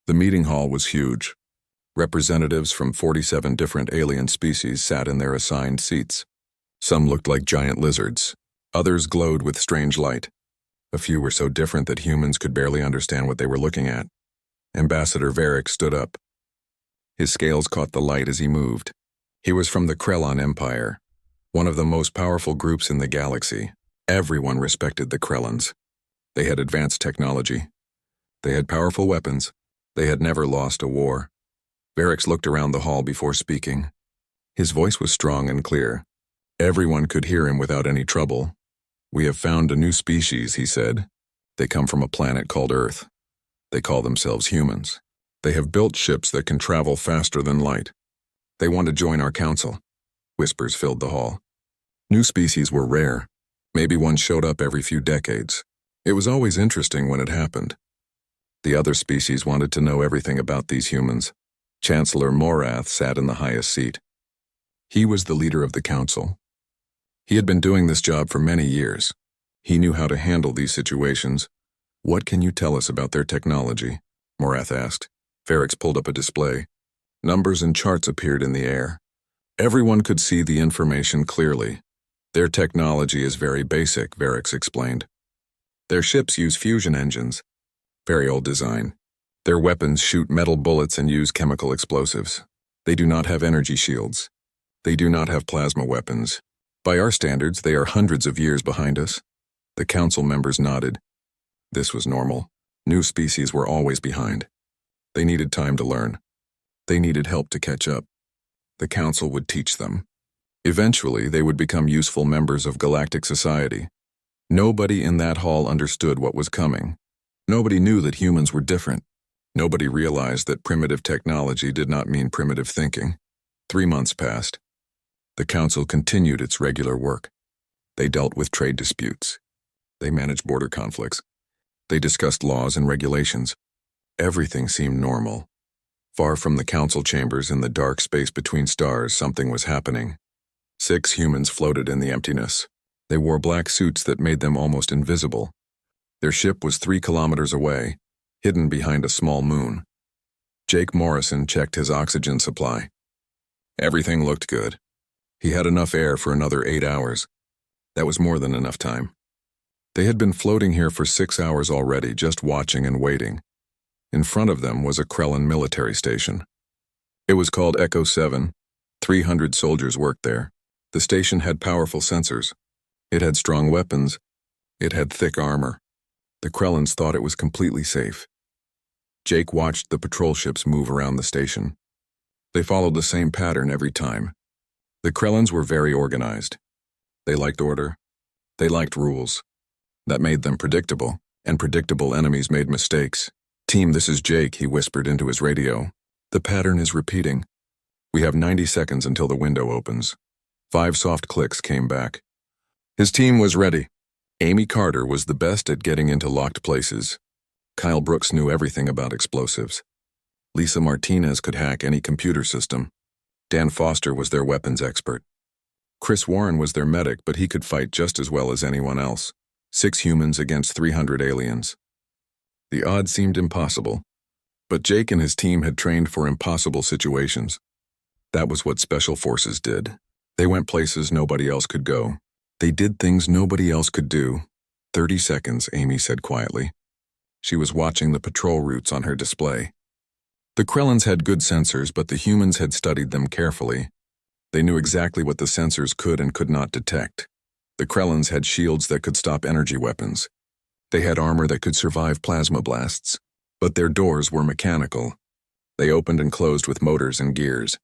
The meeting hall was huge. Representatives from 47 different alien species sat in their assigned seats. Some looked like giant lizards. Others glowed with strange light. A few were so different that humans could barely understand what they were looking at. Ambassador Varric stood up. His scales caught the light as he moved. He was from the Krellon Empire, one of the most powerful groups in the galaxy. Everyone respected the Krellons. They had advanced technology. They had powerful weapons. They had never lost a war. Varric looked around the hall before speaking. His voice was strong and clear. Everyone could hear him without any trouble. "We have found a new species," he said. "They come from a planet called Earth. They call themselves humans. They have built ships that can travel faster than light. They want to join our council." Whispers filled the hall. New species were rare. Maybe one showed up every few decades. It was always interesting when it happened. The other species wanted to know everything about these humans. Chancellor Morath sat in the highest seat. He was the leader of the council. He had been doing this job for many years. He knew how to handle these situations. "What can you tell us about their technology?" Morath asked. Varric pulled up a display. Numbers and charts appeared in the air. Everyone could see the information clearly. "Their technology is very basic," Varric explained. "Their ships use fusion engines. Very old design. Their weapons shoot metal bullets and use chemical explosives. They do not have energy shields. They do not have plasma weapons. By our standards, they are hundreds of years behind us." The council members nodded. This was normal. New species were always behind. They needed time to learn. They needed help to catch up. The council would teach them. Eventually, they would become useful members of galactic society. Nobody in that hall understood what was coming. Nobody knew that humans were different. Nobody realized that primitive technology did not mean primitive thinking. 3 months passed. The council continued its regular work. They dealt with trade disputes. They managed border conflicts. They discussed laws and regulations. Everything seemed normal. Far from the council chambers in the dark space between stars, something was happening. 6 humans floated in the emptiness. They wore black suits that made them almost invisible. Their ship was 3 kilometers away, hidden behind a small moon. Jake Morrison checked his oxygen supply. Everything looked good. He had enough air for another 8 hours. That was more than enough time. They had been floating here for 6 hours already, just watching and waiting. In front of them was a Krellon military station. It was called Echo 7. 300 soldiers worked there. The station had powerful sensors. It had strong weapons. It had thick armor. The Krellons thought it was completely safe. Jake watched the patrol ships move around the station. They followed the same pattern every time. The Krellons were very organized. They liked order. They liked rules. That made them predictable, and predictable enemies made mistakes. "Team, this is Jake," he whispered into his radio. "The pattern is repeating. We have 90 seconds until the window opens." 5 soft clicks came back. His team was ready. Amy Carter was the best at getting into locked places. Kyle Brooks knew everything about explosives. Lisa Martinez could hack any computer system. Dan Foster was their weapons expert. Chris Warren was their medic, but he could fight just as well as anyone else. 6 humans against 300 aliens. The odds seemed impossible, but Jake and his team had trained for impossible situations. That was what special forces did. They went places nobody else could go. They did things nobody else could do. 30 seconds, Amy said quietly. She was watching the patrol routes on her display. The Krellons had good sensors, but the humans had studied them carefully. They knew exactly what the sensors could and could not detect. The Krellons had shields that could stop energy weapons. They had armor that could survive plasma blasts. But their doors were mechanical. They opened and closed with motors and gears.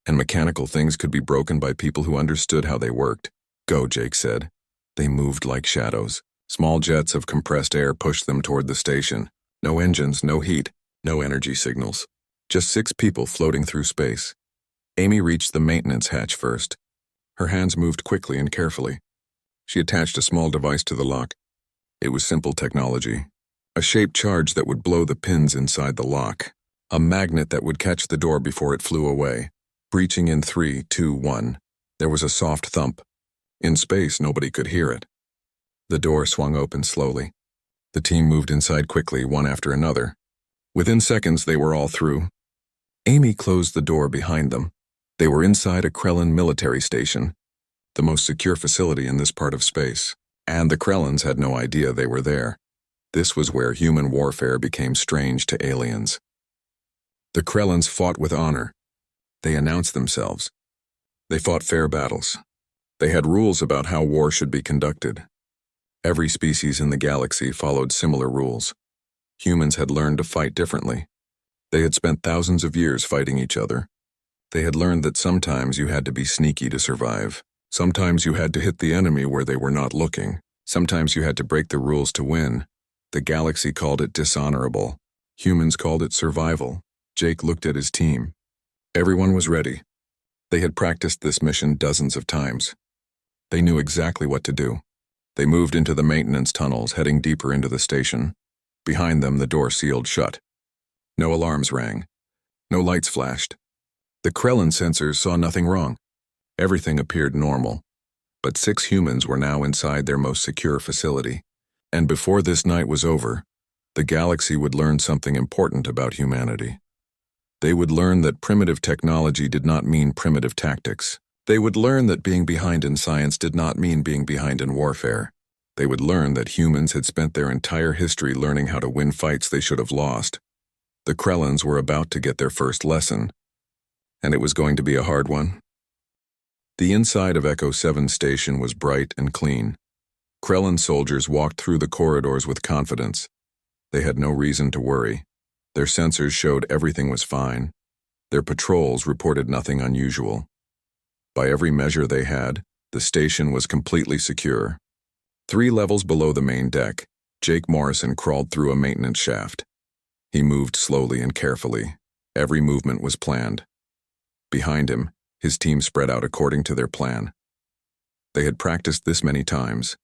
And mechanical things could be broken by people who understood how they worked. "Go," Jake said. They moved like shadows. Small jets of compressed air pushed them toward the station. No engines, no heat, no energy signals. Just 6 people floating through space. Amy reached the maintenance hatch first. Her hands moved quickly and carefully. She attached a small device to the lock. It was simple technology. A shaped charge that would blow the pins inside the lock. A magnet that would catch the door before it flew away. Breaching in 3, 2, 1. There was a soft thump. In space, nobody could hear it. The door swung open slowly. The team moved inside quickly, one after another. Within seconds, they were all through. Amy closed the door behind them. They were inside a Krellin military station, the most secure facility in this part of space, and the Krellins had no idea they were there. This was where human warfare became strange to aliens. The Krellins fought with honor. They announced themselves. They fought fair battles. They had rules about how war should be conducted. Every species in the galaxy followed similar rules. Humans had learned to fight differently. They had spent thousands of years fighting each other. They had learned that sometimes you had to be sneaky to survive. Sometimes you had to hit the enemy where they were not looking. Sometimes you had to break the rules to win. The galaxy called it dishonorable. Humans called it survival. Jake looked at his team. Everyone was ready. They had practiced this mission dozens of times. They knew exactly what to do. They moved into the maintenance tunnels, heading deeper into the station. Behind them, the door sealed shut. No alarms rang. No lights flashed. The Krellin sensors saw nothing wrong. Everything appeared normal. But 6 humans were now inside their most secure facility. And before this night was over, the galaxy would learn something important about humanity. They would learn that primitive technology did not mean primitive tactics. They would learn that being behind in science did not mean being behind in warfare. They would learn that humans had spent their entire history learning how to win fights they should have lost. The Krellins were about to get their first lesson, and it was going to be a hard one. The inside of Echo 7 station was bright and clean. Krellin soldiers walked through the corridors with confidence. They had no reason to worry. Their sensors showed everything was fine. Their patrols reported nothing unusual. By every measure they had, the station was completely secure. 3 levels below the main deck, Jake Morrison crawled through a maintenance shaft. He moved slowly and carefully. Every movement was planned. Behind him, his team spread out according to their plan. They had practiced this many times.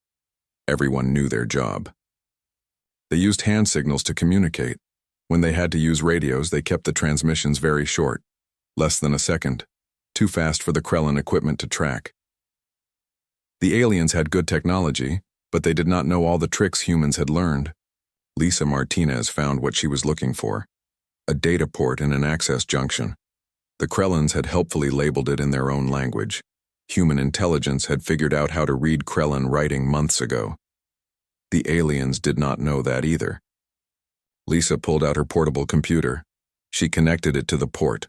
Everyone knew their job. They used hand signals to communicate. When they had to use radios, they kept the transmissions very short, less than a second, too fast for the Krellin equipment to track. The aliens had good technology, but they did not know all the tricks humans had learned. Lisa Martinez found what she was looking for, a data port in an access junction. The Krellins had helpfully labeled it in their own language. Human intelligence had figured out how to read Krellin writing months ago. The aliens did not know that either. Lisa pulled out her portable computer. She connected it to the port.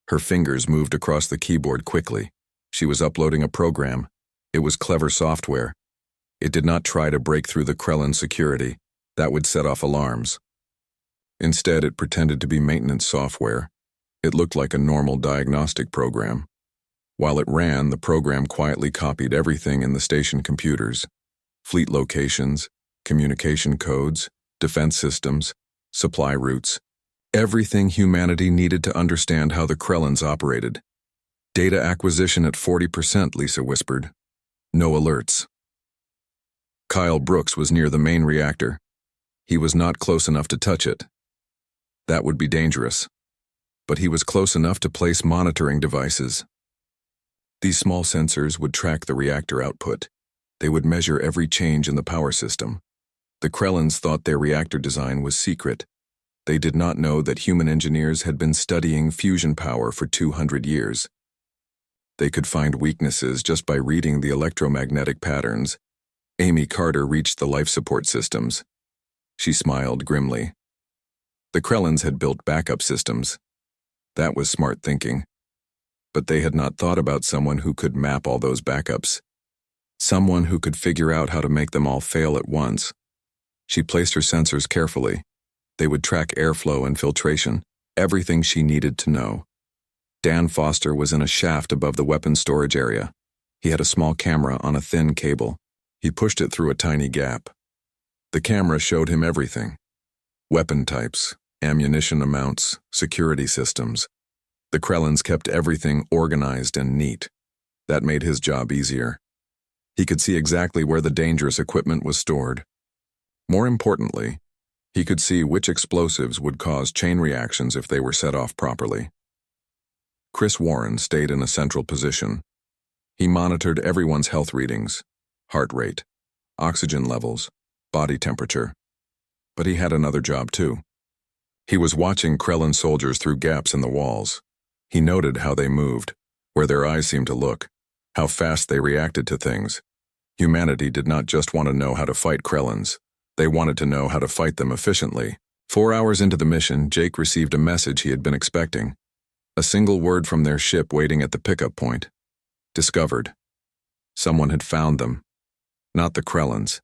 Her fingers moved across the keyboard quickly. She was uploading a program. It was clever software. It did not try to break through the Krellin security. That would set off alarms. Instead, it pretended to be maintenance software. It looked like a normal diagnostic program. While it ran, the program quietly copied everything in the station computers: fleet locations, communication codes, defense systems, supply routes, everything humanity needed to understand how the Krellins operated. Data acquisition at 40%, Lisa whispered. No alerts. Kyle Brooks was near the main reactor. He was not close enough to touch it. That would be dangerous. But he was close enough to place monitoring devices. These small sensors would track the reactor output. They would measure every change in the power system. The Krellins thought their reactor design was secret. They did not know that human engineers had been studying fusion power for 200 years. They could find weaknesses just by reading the electromagnetic patterns. Amy Carter reached the life support systems. She smiled grimly. The Krellins had built backup systems. That was smart thinking. But they had not thought about someone who could map all those backups. Someone who could figure out how to make them all fail at once. She placed her sensors carefully. They would track airflow and filtration, everything she needed to know. Dan Foster was in a shaft above the weapons storage area. He had a small camera on a thin cable. He pushed it through a tiny gap. The camera showed him everything: weapon types, ammunition amounts, security systems. The Krellins kept everything organized and neat. That made his job easier. He could see exactly where the dangerous equipment was stored. More importantly, he could see which explosives would cause chain reactions if they were set off properly. Chris Warren stayed in a central position. He monitored everyone's health readings: heart rate, oxygen levels, body temperature. But he had another job too. He was watching Krellin soldiers through gaps in the walls. He noted how they moved, where their eyes seemed to look, how fast they reacted to things. Humanity did not just want to know how to fight Krellins. They wanted to know how to fight them efficiently. 4 hours into the mission, Jake received a message he had been expecting. A single word from their ship waiting at the pickup point. Discovered. Someone had found them. Not the Krellins.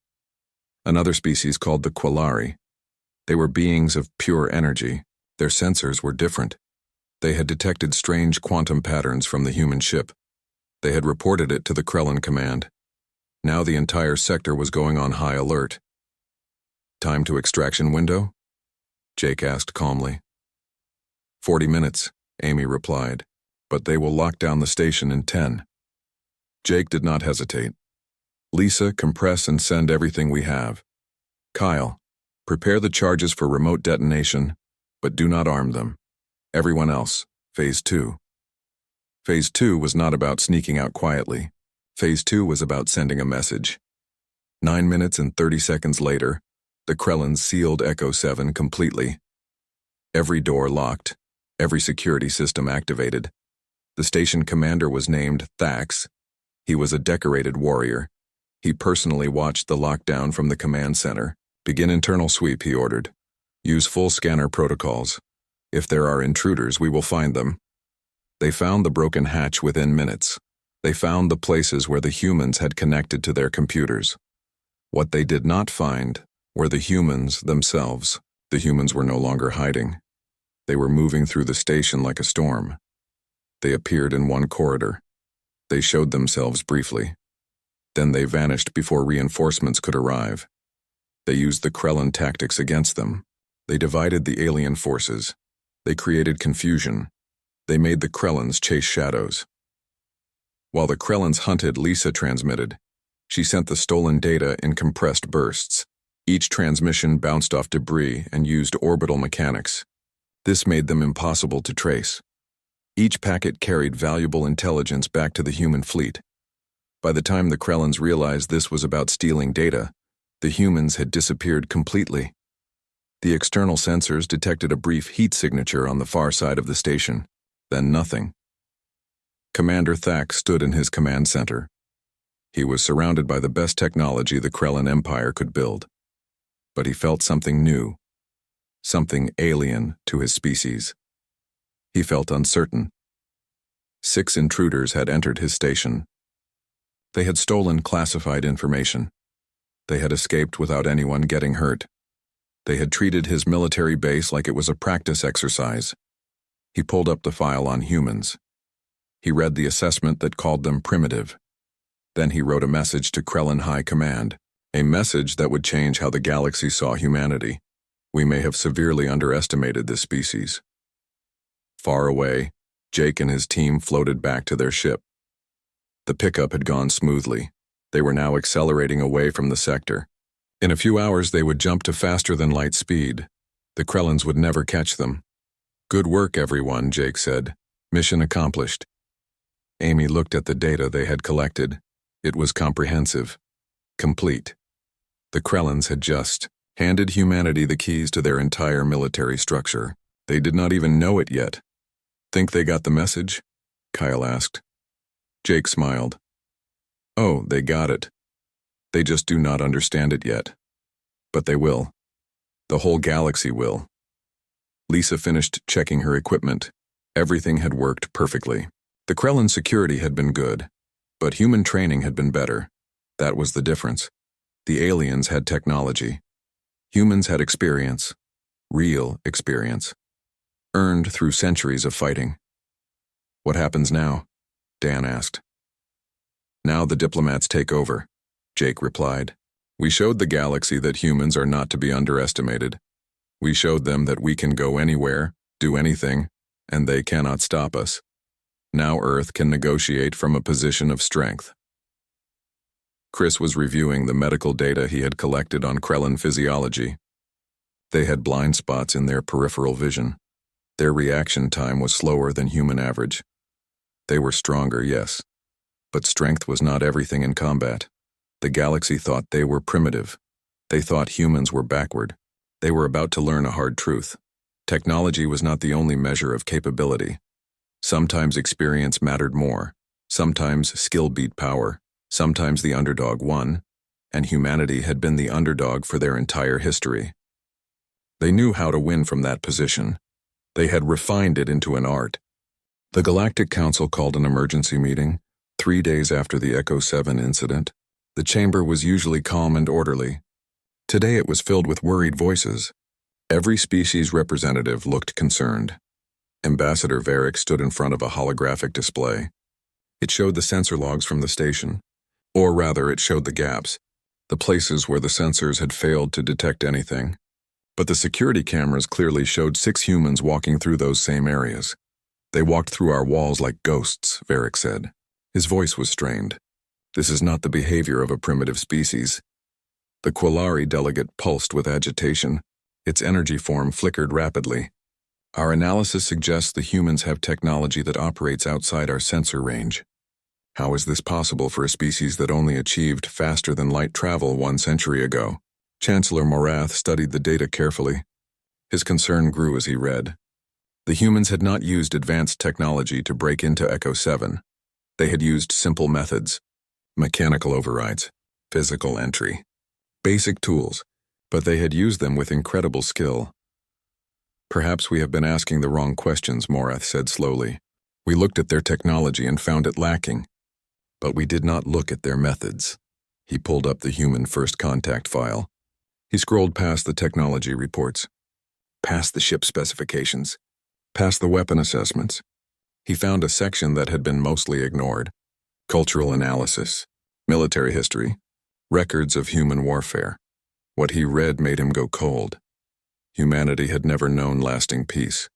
Another species called the Quillari. They were beings of pure energy. Their sensors were different. They had detected strange quantum patterns from the human ship. They had reported it to the Krellin command. Now the entire sector was going on high alert. Time to extraction window? Jake asked calmly. 40 minutes, Amy replied, but they will lock down the station in 10. Jake did not hesitate. Lisa, compress and send everything we have. Kyle, prepare the charges for remote detonation, but do not arm them. Everyone else, Phase 2. Phase 2 was not about sneaking out quietly. Phase 2 was about sending a message. 9 minutes and 30 seconds later, the Krellins sealed Echo 7 completely. Every door locked, every security system activated. The station commander was named Thax. He was a decorated warrior. He personally watched the lockdown from the command center. Begin internal sweep, he ordered. Use full scanner protocols. If there are intruders, we will find them. They found the broken hatch within minutes. They found the places where the humans had connected to their computers. What they did not find were the humans themselves. The humans were no longer hiding. They were moving through the station like a storm. They appeared in one corridor. They showed themselves briefly. Then they vanished before reinforcements could arrive. They used the Krellin tactics against them. They divided the alien forces. They created confusion. They made the Krellins chase shadows. While the Krellins hunted, Lisa transmitted. She sent the stolen data in compressed bursts. Each transmission bounced off debris and used orbital mechanics. This made them impossible to trace. Each packet carried valuable intelligence back to the human fleet. By the time the Krellins realized this was about stealing data, the humans had disappeared completely. The external sensors detected a brief heat signature on the far side of the station, then nothing. Commander Thax stood in his command center. He was surrounded by the best technology the Krellin Empire could build. But he felt something new, something alien to his species. He felt uncertain. 6 intruders had entered his station. They had stolen classified information. They had escaped without anyone getting hurt. They had treated his military base like it was a practice exercise. He pulled up the file on humans. He read the assessment that called them primitive. Then he wrote a message to Krellin High Command, a message that would change how the galaxy saw humanity. We may have severely underestimated this species. Far away, Jake and his team floated back to their ship. The pickup had gone smoothly. They were now accelerating away from the sector. In a few hours, they would jump to faster-than-light speed. The Krellins would never catch them. Good work, everyone, Jake said. Mission accomplished. Amy looked at the data they had collected. It was comprehensive. Complete. The Krellins had just handed humanity the keys to their entire military structure. They did not even know it yet. Think they got the message? Kyle asked. Jake smiled. Oh, they got it. They just do not understand it yet. But they will. The whole galaxy will. Lisa finished checking her equipment. Everything had worked perfectly. The Krellin security had been good, but human training had been better. That was the difference. The aliens had technology. Humans had experience. Real experience. Earned through centuries of fighting. What happens now? Dan asked. Now the diplomats take over, Jake replied. We showed the galaxy that humans are not to be underestimated. We showed them that we can go anywhere, do anything, and they cannot stop us. Now Earth can negotiate from a position of strength. Chris was reviewing the medical data he had collected on Krellin physiology. They had blind spots in their peripheral vision. Their reaction time was slower than human average. They were stronger, yes, but strength was not everything in combat. The galaxy thought they were primitive. They thought humans were backward. They were about to learn a hard truth. Technology was not the only measure of capability. Sometimes experience mattered more, sometimes skill beat power, sometimes the underdog won, and humanity had been the underdog for their entire history. They knew how to win from that position. They had refined it into an art. The Galactic Council called an emergency meeting 3 days after the Echo 7 incident. The chamber was usually calm and orderly. Today it was filled with worried voices. Every species representative looked concerned. Ambassador Varric stood in front of a holographic display. It showed the sensor logs from the station. Or rather, it showed the gaps, the places where the sensors had failed to detect anything. But the security cameras clearly showed 6 humans walking through those same areas. They walked through our walls like ghosts, Varric said. His voice was strained. This is not the behavior of a primitive species. The Quillari delegate pulsed with agitation. Its energy form flickered rapidly. Our analysis suggests the humans have technology that operates outside our sensor range. How is this possible for a species that only achieved faster than light travel 1 century ago? Chancellor Morath studied the data carefully. His concern grew as he read. The humans had not used advanced technology to break into Echo 7. They had used simple methods, mechanical overrides, physical entry, basic tools, but they had used them with incredible skill. Perhaps we have been asking the wrong questions, Morath said slowly. We looked at their technology and found it lacking, but we did not look at their methods. He pulled up the human first contact file. He scrolled past the technology reports, past the ship specifications, past the weapon assessments. He found a section that had been mostly ignored: cultural analysis, military history, records of human warfare. What he read made him go cold. Humanity had never known lasting peace.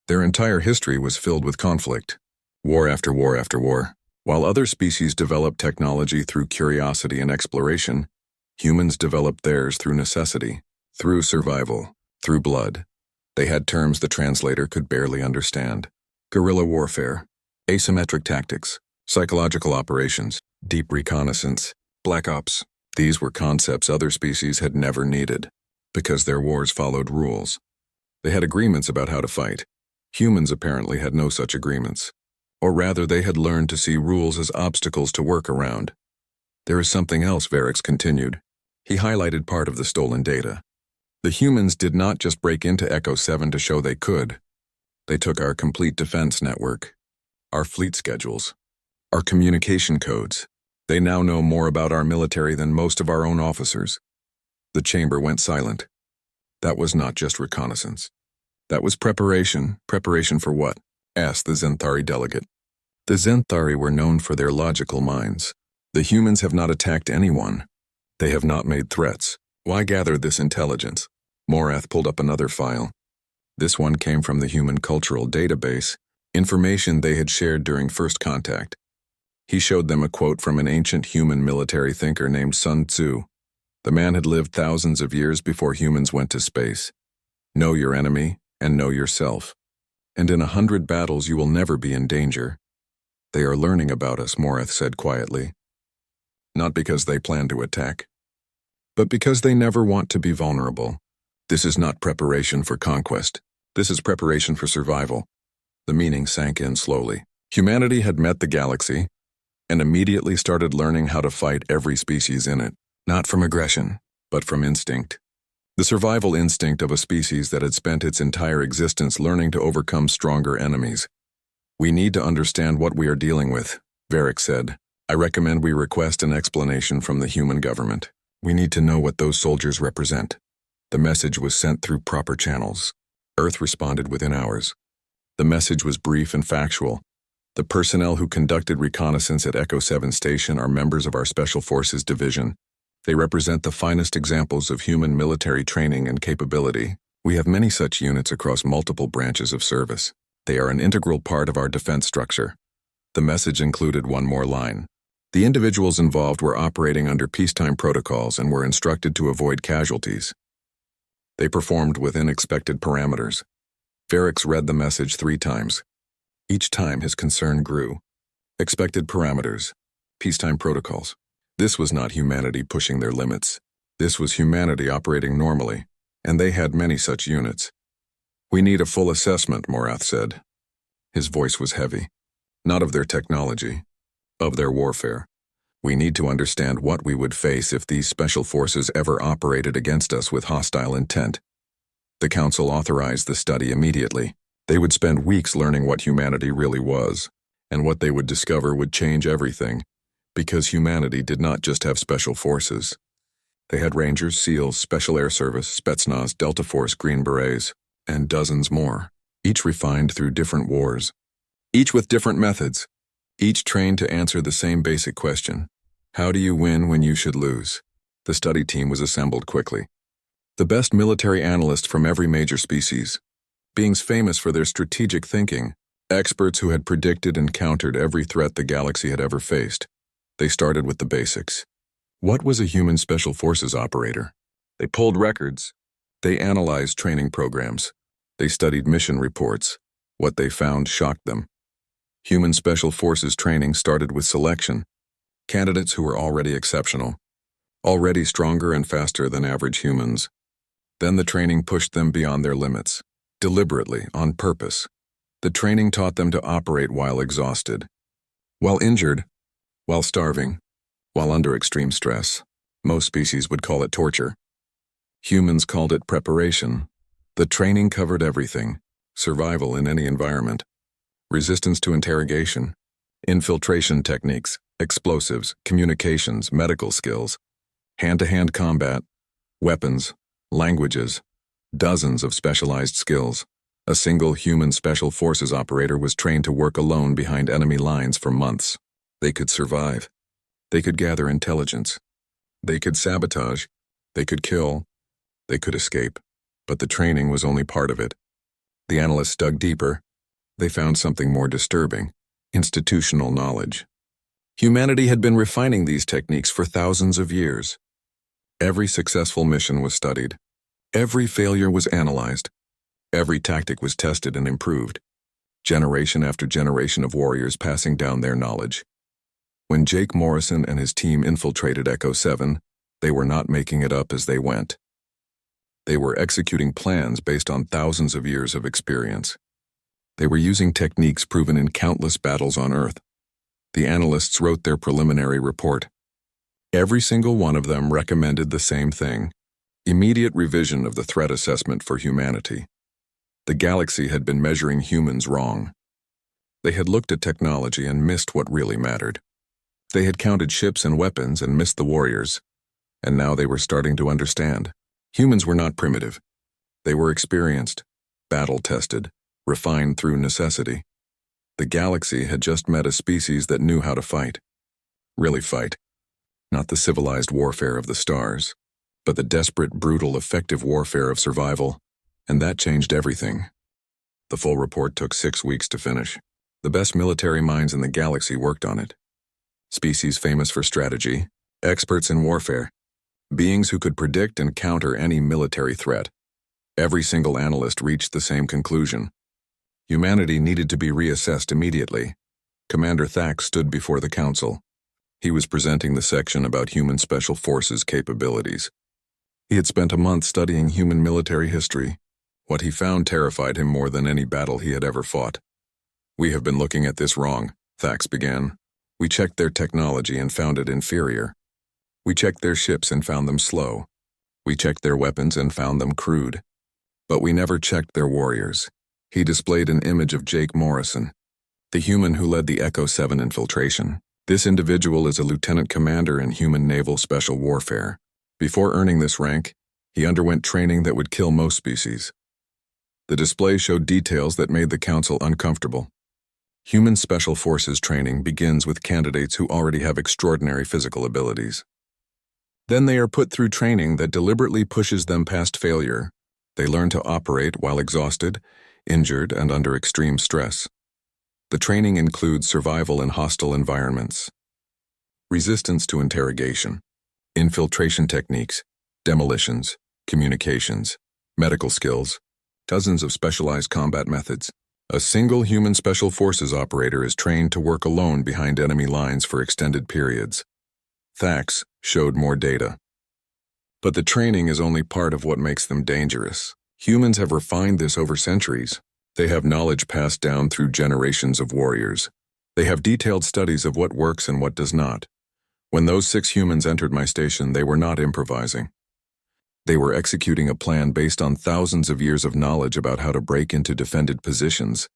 Their entire history was filled with conflict, war after war after war. While other species developed technology through curiosity and exploration, humans developed theirs through necessity, through survival, through blood. They had terms the translator could barely understand: guerrilla warfare, asymmetric tactics, psychological operations, deep reconnaissance, black ops. These were concepts other species had never needed, because their wars followed rules. They had agreements about how to fight. Humans apparently had no such agreements. Or rather, they had learned to see rules as obstacles to work around. There is something else, Varric continued. He highlighted part of the stolen data. The humans did not just break into Echo 7 to show they could. They took our complete defense network, our fleet schedules, our communication codes. They now know more about our military than most of our own officers. The chamber went silent. That was not just reconnaissance. That was preparation. Preparation for what? Asked the Zenthari delegate. The Zenthari were known for their logical minds. The humans have not attacked anyone. They have not made threats. Why gather this intelligence? Morath pulled up another file. This one came from the Human Cultural Database, information they had shared during first contact. He showed them a quote from an ancient human military thinker named Sun Tzu. The man had lived thousands of years before humans went to space. Know your enemy and know yourself. And in 100 battles you will never be in danger. They are learning about us, Morath said quietly. Not because they plan to attack, but because they never want to be vulnerable. This is not preparation for conquest. This is preparation for survival. The meaning sank in slowly. Humanity had met the galaxy and immediately started learning how to fight every species in it, not from aggression, but from instinct. The survival instinct of a species that had spent its entire existence learning to overcome stronger enemies. We need to understand what we are dealing with, Varric said. I recommend we request an explanation from the human government. We need to know what those soldiers represent. The message was sent through proper channels. Earth responded within hours. The message was brief and factual. The personnel who conducted reconnaissance at Echo 7 Station are members of our Special Forces Division. They represent the finest examples of human military training and capability. We have many such units across multiple branches of service. They are an integral part of our defense structure. The message included one more line. The individuals involved were operating under peacetime protocols and were instructed to avoid casualties. They performed within expected parameters. Varric read the message 3 times. Each time his concern grew. Expected parameters. Peacetime protocols. This was not humanity pushing their limits. This was humanity operating normally, and they had many such units. We need a full assessment, Morath said. His voice was heavy. Not of their technology, of their warfare. We need to understand what we would face if these special forces ever operated against us with hostile intent. The Council authorized the study immediately. They would spend weeks learning what humanity really was, and what they would discover would change everything, because humanity did not just have special forces. They had Rangers, SEALs, Special Air Service, Spetsnaz, Delta Force, Green Berets, and dozens more, each refined through different wars, each with different methods, each trained to answer the same basic question: how do you win when you should lose? The study team was assembled quickly. The best military analysts from every major species, beings famous for their strategic thinking, experts who had predicted and countered every threat the galaxy had ever faced. They started with the basics. What was a human special forces operator? They pulled records. They analyzed training programs. They studied mission reports. What they found shocked them. Human special forces training started with selection. Candidates who were already exceptional, already stronger and faster than average humans. Then the training pushed them beyond their limits, deliberately, on purpose. The training taught them to operate while exhausted, while injured, while starving, while under extreme stress. Most species would call it torture. Humans called it preparation. The training covered everything: survival in any environment, resistance to interrogation, infiltration techniques, explosives, communications, medical skills, hand-to-hand combat, weapons, languages, dozens of specialized skills. A single human special forces operator was trained to work alone behind enemy lines for months. They could survive. They could gather intelligence. They could sabotage. They could kill. They could escape. But the training was only part of it. The analysts dug deeper. They found something more disturbing: institutional knowledge. Humanity had been refining these techniques for thousands of years. Every successful mission was studied. Every failure was analyzed. Every tactic was tested and improved. Generation after generation of warriors passing down their knowledge. When Jake Morrison and his team infiltrated Echo 7, they were not making it up as they went. They were executing plans based on thousands of years of experience. They were using techniques proven in countless battles on Earth. The analysts wrote their preliminary report. Every single one of them recommended the same thing: immediate revision of the threat assessment for humanity. The galaxy had been measuring humans wrong. They had looked at technology and missed what really mattered. They had counted ships and weapons and missed the warriors. And now they were starting to understand. Humans were not primitive. They were experienced, battle-tested, refined through necessity. The galaxy had just met a species that knew how to fight. Really fight. Not the civilized warfare of the stars, but the desperate, brutal, effective warfare of survival. And that changed everything. The full report took 6 weeks to finish. The best military minds in the galaxy worked on it. Species famous for strategy, experts in warfare, beings who could predict and counter any military threat. Every single analyst reached the same conclusion. Humanity needed to be reassessed immediately. Commander Thax stood before the council. He was presenting the section about human special forces capabilities. He had spent a month studying human military history. What he found terrified him more than any battle he had ever fought. "We have been looking at this wrong," Thax began. "We checked their technology and found it inferior. We checked their ships and found them slow. We checked their weapons and found them crude. But we never checked their warriors." He displayed an image of Jake Morrison, the human who led the Echo 7 infiltration. This individual is a lieutenant commander in human naval special warfare. Before earning this rank, he underwent training that would kill most species. The display showed details that made the council uncomfortable. Human special forces training begins with candidates who already have extraordinary physical abilities. Then they are put through training that deliberately pushes them past failure. They learn to operate while exhausted, injured, and under extreme stress. The training includes survival in hostile environments, resistance to interrogation, infiltration techniques, demolitions, communications, medical skills, dozens of specialized combat methods. A single human special forces operator is trained to work alone behind enemy lines for extended periods. Thax showed more data. But the training is only part of what makes them dangerous. Humans have refined this over centuries. They have knowledge passed down through generations of warriors. They have detailed studies of what works and what does not. When those 6 humans entered my station, they were not improvising. They were executing a plan based on thousands of years of knowledge about how to break into defended positions.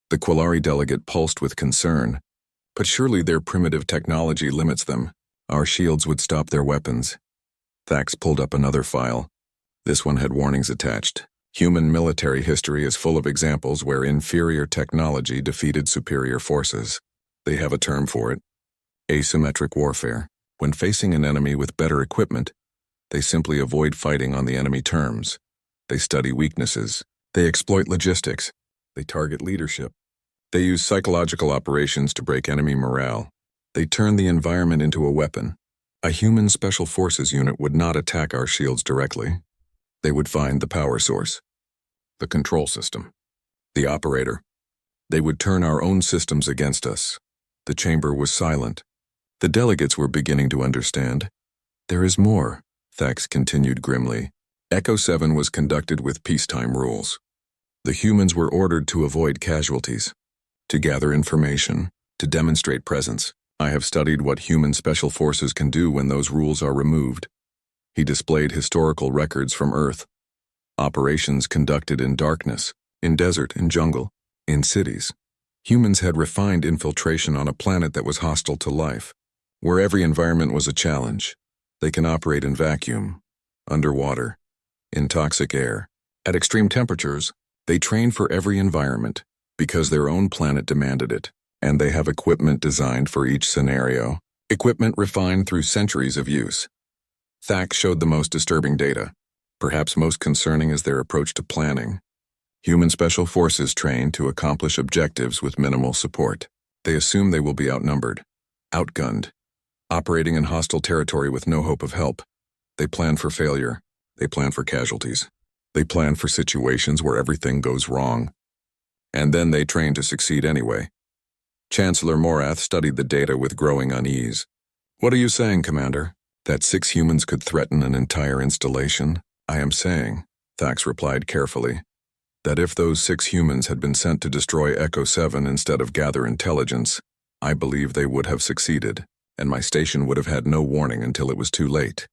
The Quillari delegate pulsed with concern. But surely their primitive technology limits them. Our shields would stop their weapons. Thax pulled up another file. This one had warnings attached. Human military history is full of examples where inferior technology defeated superior forces. They have a term for it. Asymmetric warfare. When facing an enemy with better equipment, they simply avoid fighting on the enemy terms. They study weaknesses. They exploit logistics. They target leadership. They use psychological operations to break enemy morale. They turn the environment into a weapon. A human special forces unit would not attack our shields directly. They would find the power source, the control system, the operator. They would turn our own systems against us. The chamber was silent. The delegates were beginning to understand. There is more, Thax continued grimly. Echo 7 was conducted with peacetime rules. The humans were ordered to avoid casualties, to gather information, to demonstrate presence. I have studied what human special forces can do when those rules are removed. He displayed historical records from Earth. Operations conducted in darkness, in desert, in jungle, in cities. Humans had refined infiltration on a planet that was hostile to life, where every environment was a challenge. They can operate in vacuum, underwater, in toxic air. At extreme temperatures, they train for every environment because their own planet demanded it, and they have equipment designed for each scenario, equipment refined through centuries of use. Thax showed the most disturbing data. Perhaps most concerning is their approach to planning. Human special forces train to accomplish objectives with minimal support. They assume they will be outnumbered, outgunned, operating in hostile territory with no hope of help. They plan for failure. They plan for casualties. They plan for situations where everything goes wrong. And then they train to succeed anyway. Chancellor Morath studied the data with growing unease. What are you saying, Commander? That 6 humans could threaten an entire installation? I am saying, Thax replied carefully, that if those 6 humans had been sent to destroy Echo 7 instead of gather intelligence, I believe they would have succeeded, and my station would have had no warning until it was too late.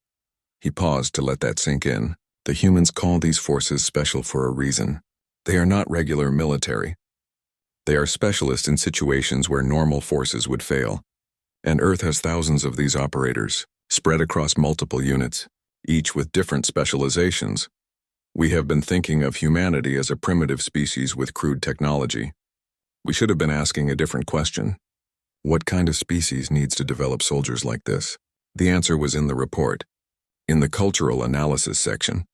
He paused to let that sink in. The humans call these forces special for a reason. They are not regular military. They are specialists in situations where normal forces would fail. And Earth has thousands of these operators, spread across multiple units, each with different specializations. We have been thinking of humanity as a primitive species with crude technology. We should have been asking a different question. What kind of species needs to develop soldiers like this? The answer was in the report, in the cultural analysis section.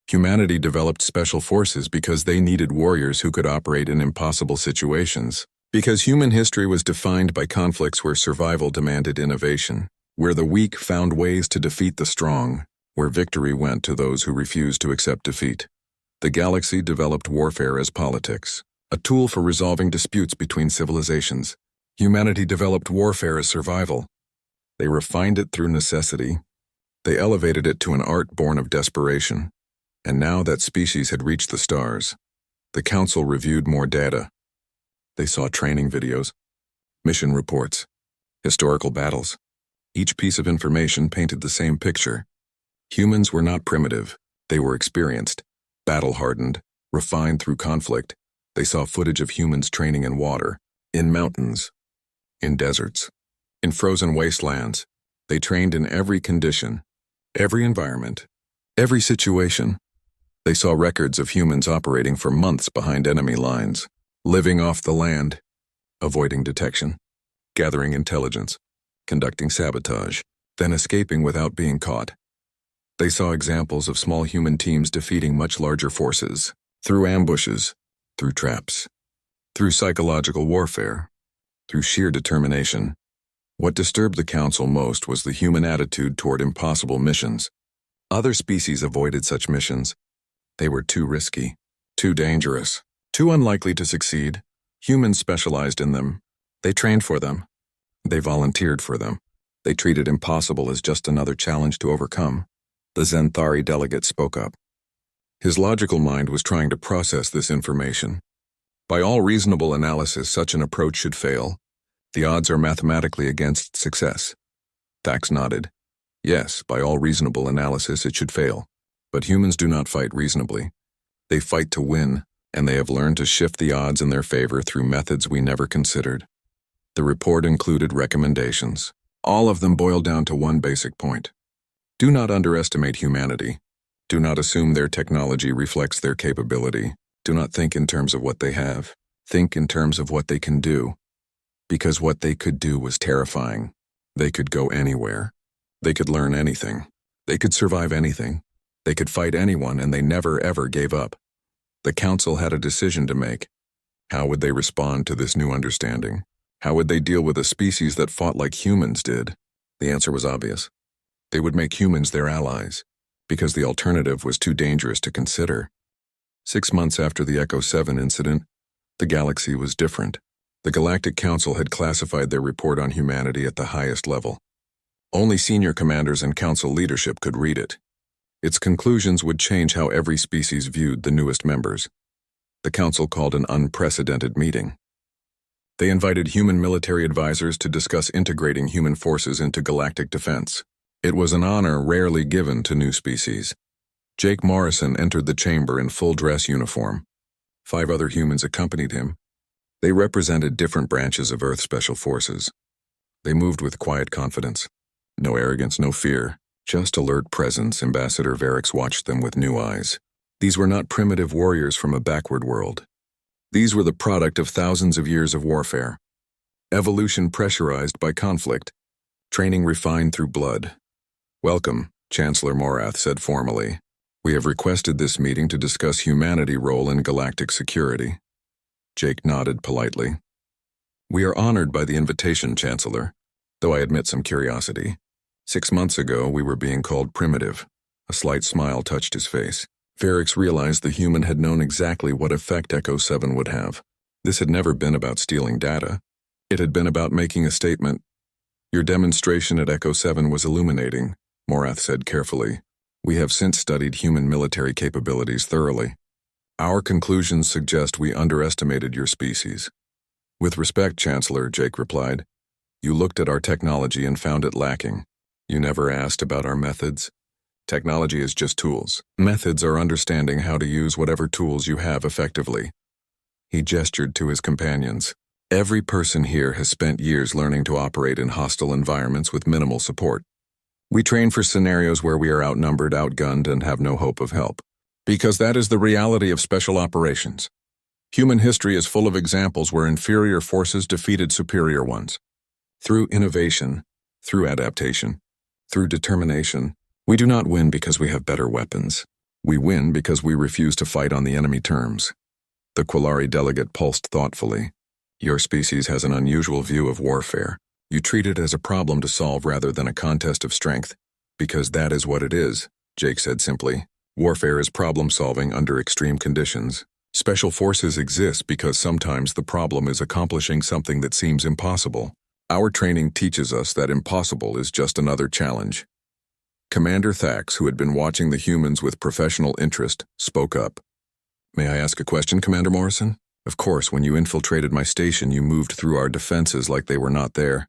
Humanity developed special forces because they needed warriors who could operate in impossible situations. Because human history was defined by conflicts where survival demanded innovation, where the weak found ways to defeat the strong, where victory went to those who refused to accept defeat. The galaxy developed warfare as politics, a tool for resolving disputes between civilizations. Humanity developed warfare as survival. They refined it through necessity. They elevated it to an art born of desperation. And now that species had reached the stars, the Council reviewed more data. They saw training videos, mission reports, historical battles. Each piece of information painted the same picture. Humans were not primitive. They were experienced, battle-hardened, refined through conflict. They saw footage of humans training in water, in mountains, in deserts, in frozen wastelands. They trained in every condition, every environment, every situation. They saw records of humans operating for months behind enemy lines, living off the land, avoiding detection, gathering intelligence, conducting sabotage, then escaping without being caught. They saw examples of small human teams defeating much larger forces, through ambushes, through traps, through psychological warfare, through sheer determination. What disturbed the Council most was the human attitude toward impossible missions. Other species avoided such missions. They were too risky, too dangerous, too unlikely to succeed. Humans specialized in them. They trained for them. They volunteered for them. They treated impossible as just another challenge to overcome. The Zenthari delegate spoke up. His logical mind was trying to process this information. By all reasonable analysis, such an approach should fail. The odds are mathematically against success. Thax nodded. Yes, by all reasonable analysis, it should fail. But humans do not fight reasonably. They fight to win, and they have learned to shift the odds in their favor through methods we never considered. The report included recommendations. All of them boiled down to one basic point. Do not underestimate humanity. Do not assume their technology reflects their capability. Do not think in terms of what they have. Think in terms of what they can do. Because what they could do was terrifying. They could go anywhere. They could learn anything. They could survive anything. They could fight anyone, and they never ever gave up. The council had a decision to make. How would they respond to this new understanding? How would they deal with a species that fought like humans did? The answer was obvious. They would make humans their allies, because the alternative was too dangerous to consider. 6 months after the Echo 7 incident, the galaxy was different. The Galactic Council had classified their report on humanity at the highest level. Only senior commanders and council leadership could read it. Its conclusions would change how every species viewed the newest members. The council called an unprecedented meeting. They invited human military advisors to discuss integrating human forces into galactic defense. It was an honor rarely given to new species. Jake Morrison entered the chamber in full dress uniform. 5 other humans accompanied him. They represented different branches of Earth Special Forces. They moved with quiet confidence. No arrogance, no fear, just alert presence. Ambassador Varix watched them with new eyes. These were not primitive warriors from a backward world. These were the product of thousands of years of warfare. Evolution pressurized by conflict. Training refined through blood. Welcome, Chancellor Morath said formally. We have requested this meeting to discuss humanity's role in galactic security. Jake nodded politely. We are honored by the invitation, Chancellor, though I admit some curiosity. 6 months ago, we were being called primitive. A slight smile touched his face. Varix realized the human had known exactly what effect Echo 7 would have. This had never been about stealing data. It had been about making a statement. Your demonstration at Echo 7 was illuminating, Morath said carefully. We have since studied human military capabilities thoroughly. Our conclusions suggest we underestimated your species. With respect, Chancellor, Jake replied. You looked at our technology and found it lacking. You never asked about our methods. Technology is just tools. Methods are understanding how to use whatever tools you have effectively. He gestured to his companions. Every person here has spent years learning to operate in hostile environments with minimal support. We train for scenarios where we are outnumbered, outgunned, and have no hope of help. Because that is the reality of special operations. Human history is full of examples where inferior forces defeated superior ones. Through innovation, through adaptation, through determination, we do not win because we have better weapons. We win because we refuse to fight on the enemy terms. The Quillari delegate pulsed thoughtfully. Your species has an unusual view of warfare. You treat it as a problem to solve rather than a contest of strength. Because that is what it is, Jake said simply. Warfare is problem-solving under extreme conditions. Special forces exist because sometimes the problem is accomplishing something that seems impossible. Our training teaches us that impossible is just another challenge. Commander Thax, who had been watching the humans with professional interest, spoke up. May I ask a question, Commander Morrison? Of course, when you infiltrated my station, you moved through our defenses like they were not there.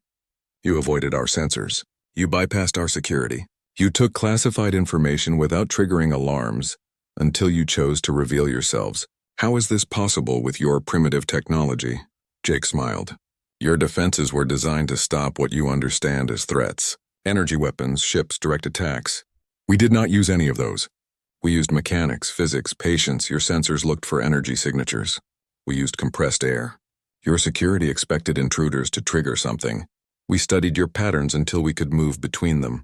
You avoided our sensors. You bypassed our security. You took classified information without triggering alarms until you chose to reveal yourselves. How is this possible with your primitive technology? Jake smiled. Your defenses were designed to stop what you understand as threats. Energy weapons, ships, direct attacks. We did not use any of those. We used mechanics, physics, patience. Your sensors looked for energy signatures. We used compressed air. Your security expected intruders to trigger something. We studied your patterns until we could move between them.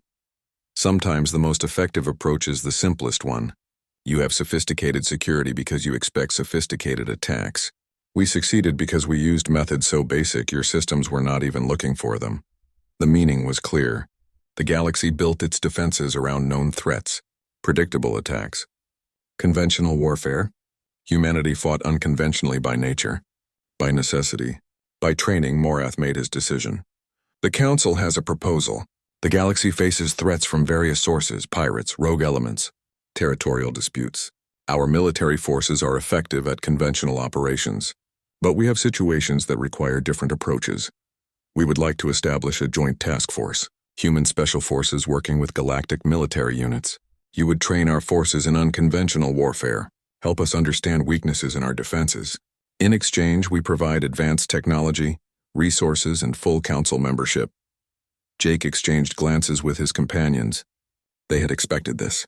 Sometimes the most effective approach is the simplest one. You have sophisticated security because you expect sophisticated attacks. We succeeded because we used methods so basic your systems were not even looking for them. The meaning was clear. The galaxy built its defenses around known threats, predictable attacks. Conventional warfare. Humanity fought unconventionally by nature, by necessity. By training, Morath made his decision. The Council has a proposal. The galaxy faces threats from various sources, pirates, rogue elements, territorial disputes. Our military forces are effective at conventional operations, but we have situations that require different approaches. We would like to establish a joint task force, human special forces working with galactic military units. You would train our forces in unconventional warfare, help us understand weaknesses in our defenses. In exchange, we provide advanced technology, resources, and full council membership. Jake exchanged glances with his companions. They had expected this.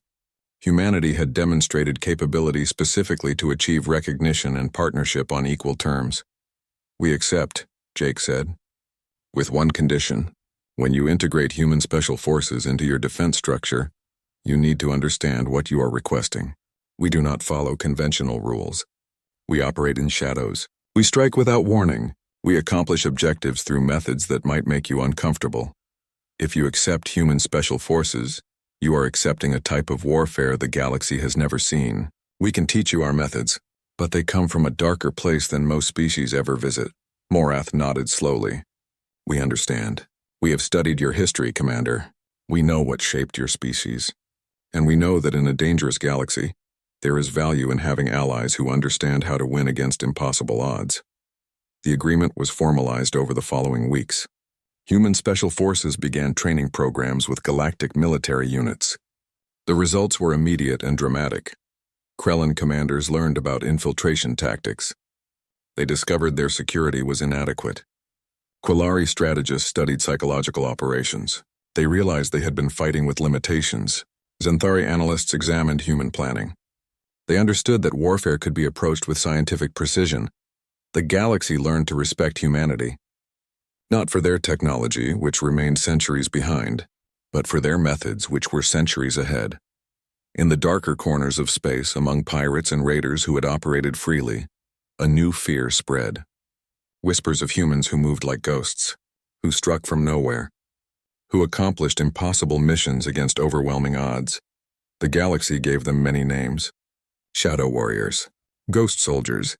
Humanity had demonstrated capability specifically to achieve recognition and partnership on equal terms. We accept, Jake said. With one condition: when you integrate human special forces into your defense structure, you need to understand what you are requesting. We do not follow conventional rules. We operate in shadows. We strike without warning. We accomplish objectives through methods that might make you uncomfortable. If you accept human special forces, you are accepting a type of warfare the galaxy has never seen. We can teach you our methods, but they come from a darker place than most species ever visit. Morath nodded slowly. We understand. We have studied your history, Commander. We know what shaped your species. And we know that in a dangerous galaxy, there is value in having allies who understand how to win against impossible odds. The agreement was formalized over the following weeks. Human special forces began training programs with galactic military units. The results were immediate and dramatic. Krellan commanders learned about infiltration tactics. They discovered their security was inadequate. Quillari strategists studied psychological operations. They realized they had been fighting with limitations. Xanthari analysts examined human planning. They understood that warfare could be approached with scientific precision. The galaxy learned to respect humanity, not for their technology, which remained centuries behind, but for their methods, which were centuries ahead. In the darker corners of space, among pirates and raiders who had operated freely, a new fear spread. Whispers of humans who moved like ghosts, who struck from nowhere, who accomplished impossible missions against overwhelming odds. The galaxy gave them many names: shadow warriors, ghost soldiers,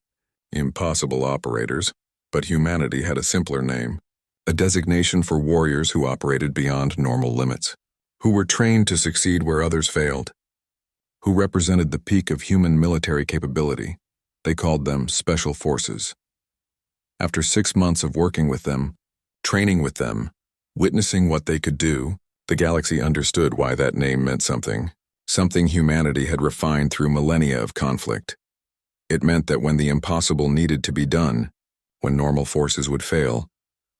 impossible operators, but humanity had a simpler name, a designation for warriors who operated beyond normal limits, who were trained to succeed where others failed, who represented the peak of human military capability. They called them special forces. After 6 months of working with them, training with them, witnessing what they could do, the galaxy understood why that name meant something humanity had refined through millennia of conflict. It meant that when the impossible needed to be done, when normal forces would fail,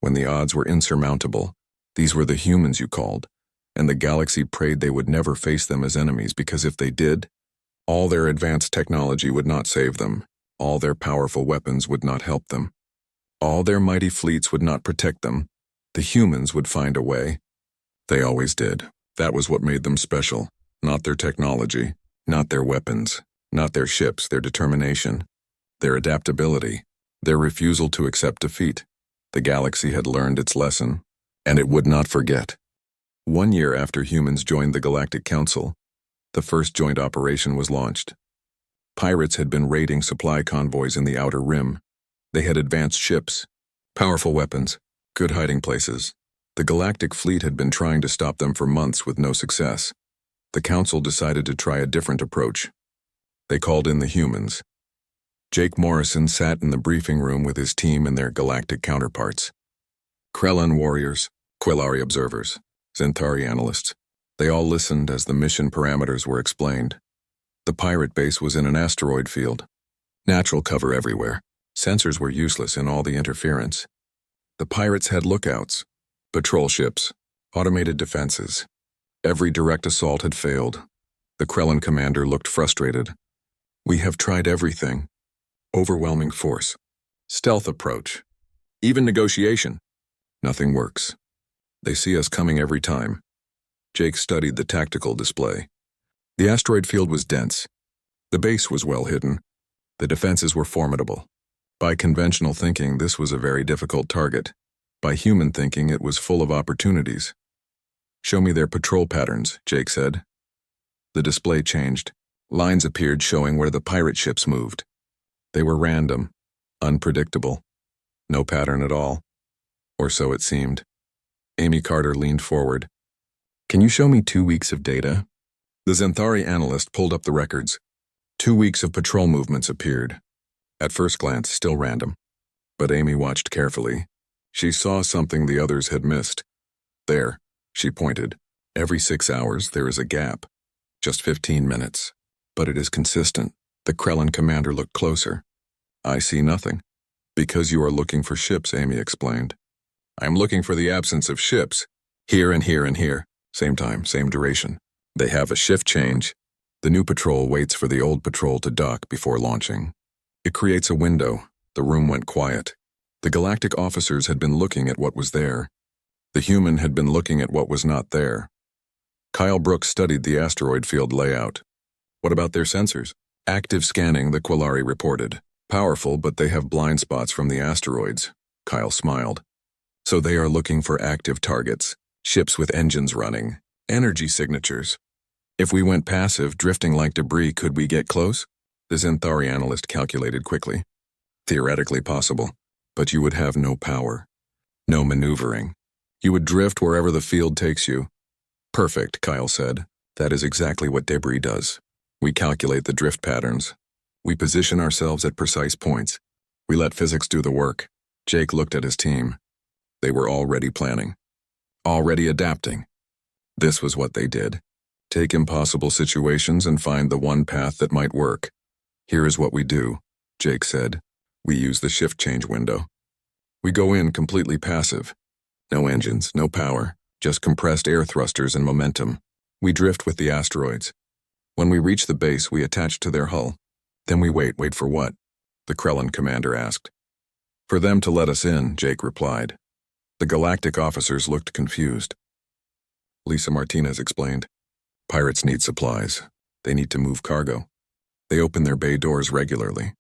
when the odds were insurmountable, these were the humans you called, and the galaxy prayed they would never face them as enemies, because if they did, all their advanced technology would not save them, all their powerful weapons would not help them, all their mighty fleets would not protect them. The humans would find a way. They always did. That was what made them special, not their technology, not their weapons, not their ships, their determination, their adaptability, their refusal to accept defeat. The galaxy had learned its lesson, and it would not forget. 1 year after humans joined the Galactic Council, the first joint operation was launched. Pirates had been raiding supply convoys in the Outer Rim. They had advanced ships, powerful weapons, good hiding places. The Galactic Fleet had been trying to stop them for months with no success. The Council decided to try a different approach. They called in the humans. Jake Morrison sat in the briefing room with his team and their galactic counterparts. Krellan warriors, Quillari observers, Xanthari analysts. They all listened as the mission parameters were explained. The pirate base was in an asteroid field. Natural cover everywhere. Sensors were useless in all the interference. The pirates had lookouts, patrol ships, automated defenses. Every direct assault had failed. The Krellan commander looked frustrated. We have tried everything. Overwhelming force, stealth approach, even negotiation. Nothing works. They see us coming every time. Jake studied the tactical display. The asteroid field was dense. The base was well hidden. The defenses were formidable. By conventional thinking, this was a very difficult target. By human thinking, it was full of opportunities. Show me their patrol patterns, Jake said. The display changed. Lines appeared showing where the pirate ships moved. They were random, unpredictable. No pattern at all. Or so it seemed. Amy Carter leaned forward. Can you show me 2 weeks of data? The Xanthari analyst pulled up the records. 2 weeks of patrol movements appeared. At first glance, still random. But Amy watched carefully. She saw something the others had missed. There, she pointed. Every 6 hours, there is a gap. Just 15 minutes. But it is consistent. The Krellin commander looked closer. I see nothing. Because you are looking for ships, Amy explained. I am looking for the absence of ships. Here and here and here. Same time, same duration. They have a shift change. The new patrol waits for the old patrol to dock before launching. It creates a window. The room went quiet. The galactic officers had been looking at what was there. The human had been looking at what was not there. Kyle Brooks studied the asteroid field layout. What about their sensors? Active scanning, the Quillari reported. Powerful, but they have blind spots from the asteroids. Kyle smiled. So they are looking for active targets, ships with engines running, energy signatures. If we went passive, drifting like debris, could we get close? The Zenthari analyst calculated quickly. Theoretically possible, but you would have no power. No maneuvering. You would drift wherever the field takes you. Perfect, Kyle said. That is exactly what debris does. We calculate the drift patterns. We position ourselves at precise points. We let physics do the work. Jake looked at his team. They were already planning. Already adapting. This was what they did. Take impossible situations and find the one path that might work. Here is what we do, Jake said. We use the shift change window. We go in completely passive. No engines, no power, just compressed air thrusters and momentum. We drift with the asteroids. When we reach the base, we attach to their hull. Then we wait for what? The Krellin commander asked. For them to let us in, Jake replied. The galactic officers looked confused. Lisa Martinez explained. Pirates need supplies. They need to move cargo. They open their bay doors regularly.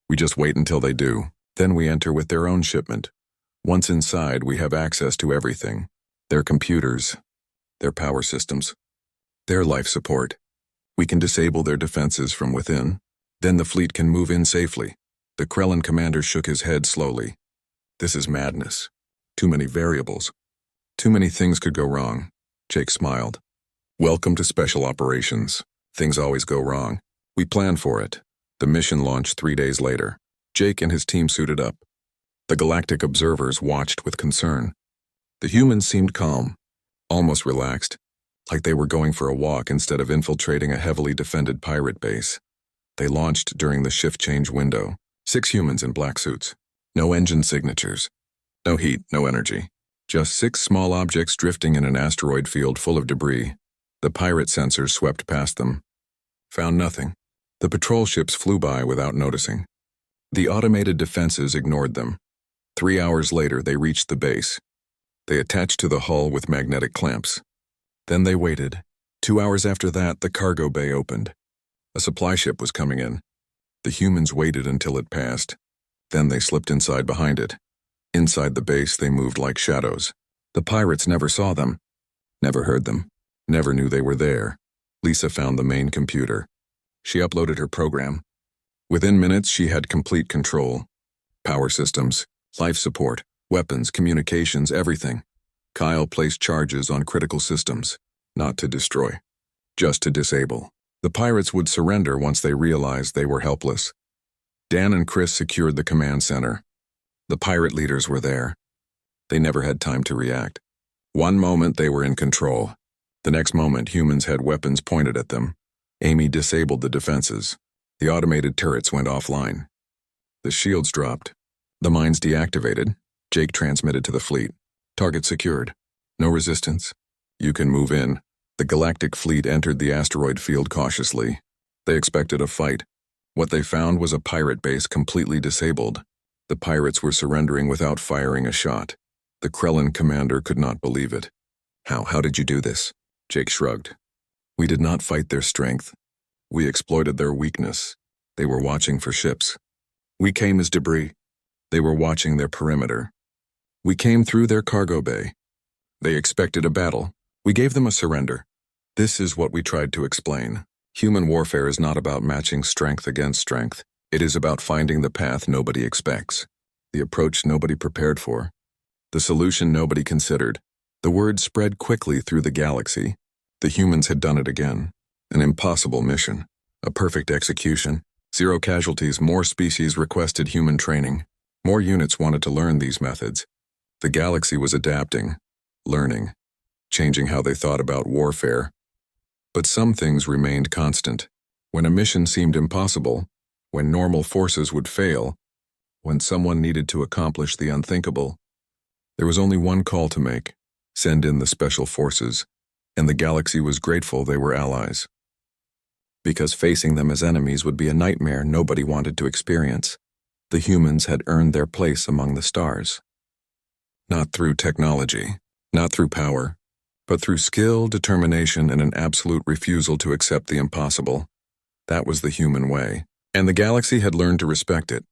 We just wait until they do. Then we enter with their own shipment. Once inside, we have access to everything. Their computers, their power systems, their life support. We can disable their defenses from within. Then the fleet can move in safely. The Krellin commander shook his head slowly. This is madness. Too many variables. Too many things could go wrong. Jake smiled. Welcome to special operations. Things always go wrong. We plan for it. The mission launched 3 days later. Jake and his team suited up. The galactic observers watched with concern. The humans seemed calm, almost relaxed, like they were going for a walk instead of infiltrating a heavily defended pirate base. They launched during the shift change window. 6 humans in black suits. No engine signatures. No heat, no energy. Just 6 small objects drifting in an asteroid field full of debris. The pirate sensors swept past them. Found nothing. The patrol ships flew by without noticing. The automated defenses ignored them. 3 hours later, they reached the base. They attached to the hull with magnetic clamps. Then they waited. 2 hours after that, the cargo bay opened. A supply ship was coming in. The humans waited until it passed. Then they slipped inside behind it. Inside the base, they moved like shadows. The pirates never saw them, never heard them, never knew they were there. Lisa found the main computer. She uploaded her program. Within minutes, she had complete control. Power systems, life support, weapons, communications, everything. Kyle placed charges on critical systems, not to destroy, just to disable. The pirates would surrender once they realized they were helpless. Dan and Chris secured the command center. The pirate leaders were there. They never had time to react. One moment they were in control. The next moment humans had weapons pointed at them. Amy disabled the defenses. The automated turrets went offline. The shields dropped. The mines deactivated. Jake transmitted to the fleet. Target secured. No resistance. You can move in. The galactic fleet entered the asteroid field cautiously. They expected a fight. What they found was a pirate base completely disabled. The pirates were surrendering without firing a shot. The Krellin commander could not believe it. How did you do this? Jake shrugged. We did not fight their strength. We exploited their weakness. They were watching for ships. We came as debris. They were watching their perimeter. We came through their cargo bay. They expected a battle. We gave them a surrender. This is what we tried to explain. Human warfare is not about matching strength against strength. It is about finding the path nobody expects, the approach nobody prepared for, the solution nobody considered. The word spread quickly through the galaxy. The humans had done it again. An impossible mission. A perfect execution. 0 casualties, more species requested human training. More units wanted to learn these methods. The galaxy was adapting, learning, changing how they thought about warfare. But some things remained constant. When a mission seemed impossible, when normal forces would fail, when someone needed to accomplish the unthinkable, there was only one call to make: send in the special forces, and the galaxy was grateful they were allies. Because facing them as enemies would be a nightmare nobody wanted to experience, the humans had earned their place among the stars. Not through technology, not through power, but through skill, determination, and an absolute refusal to accept the impossible. That was the human way, and the galaxy had learned to respect it.